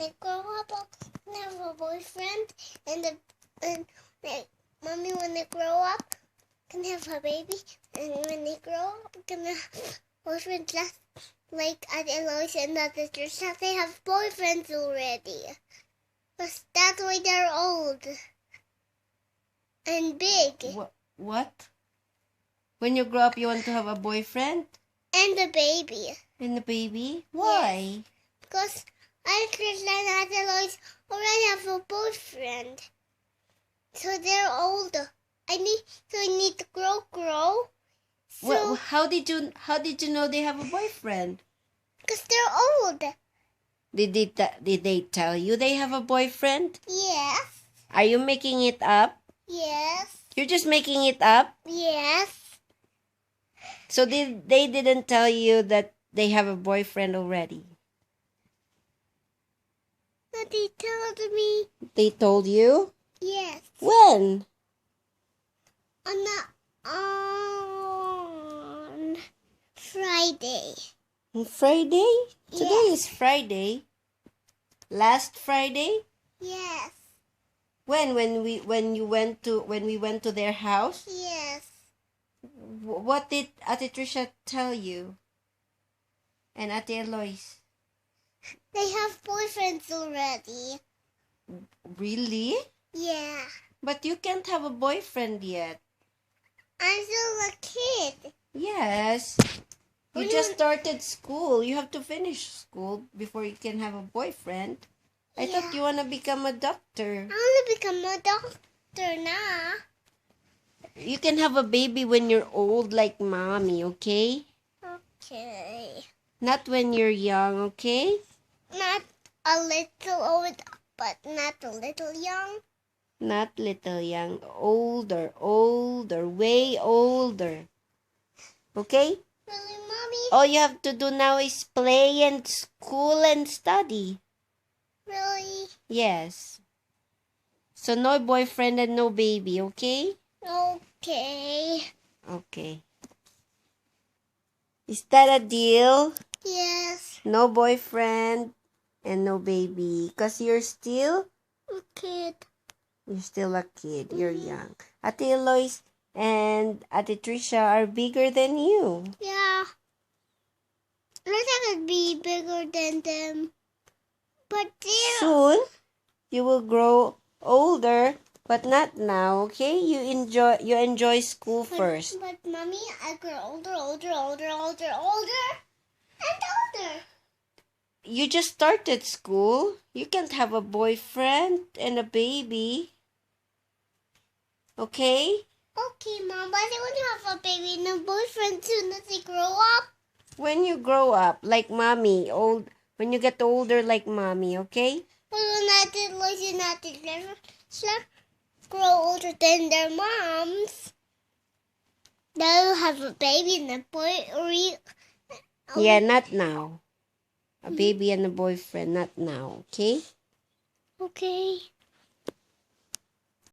they grow up, I'll have a boyfriend, and like, mommy, when they grow up, can have a baby, and when they grow up, can have boyfriend just like Eloise and other sisters. They have boyfriends already. Because that's why they're old and big. What? When you grow up, you want to have a boyfriend? And a baby. And a baby? Why? Yes. Because Eloise and Eloise already have a boyfriend. So they're old. I need to grow. So, well, how did you know they have a boyfriend? Because they're old. Did they tell you they have a boyfriend? Yes. Are you making it up? Yes. You're just making it up? Yes. So they didn't tell you that they have a boyfriend already? But they told me. They told you? Yes. When? On Friday. On Friday? Yes. Today is Friday. Last Friday? Yes. When we went to their house? Yes. What did Ate Trisha tell you? And Ate Eloise? They have boyfriends already. Really? Yeah. But you can't have a boyfriend yet. I'm still a kid. Yes. You just started school. You have to finish school before you can have a boyfriend. I thought you want to become a doctor. I want to become a doctor now. You can have a baby when you're old like mommy, okay? Okay. Not when you're young, okay? Not a little old, but not a little young. Not little young. Older, way older. Okay? Really, Mommy? All you have to do now is play and school and study. Really? Yes. So no boyfriend and no baby, okay? Okay. Okay. Is that a deal? Yes. No boyfriend and no baby. Because you're still? A kid. You're still a kid. You're young. Ate Eloise and Ate Trisha are bigger than you. Yeah. I wish I could be bigger than them. But soon you will grow older, but not now, okay? You enjoy school first. But Mommy, I grow older, and older. You just started school. You can't have a boyfriend and a baby. Okay? Okay, Mom, but I want to have a baby and a boyfriend soon as they grow up. When you grow up, like mommy, when you get older like mommy, okay? But when I did listen at the grow older than their moms, they'll have a baby and a boy Yeah, not now. A baby and a boyfriend, not now, okay? Okay.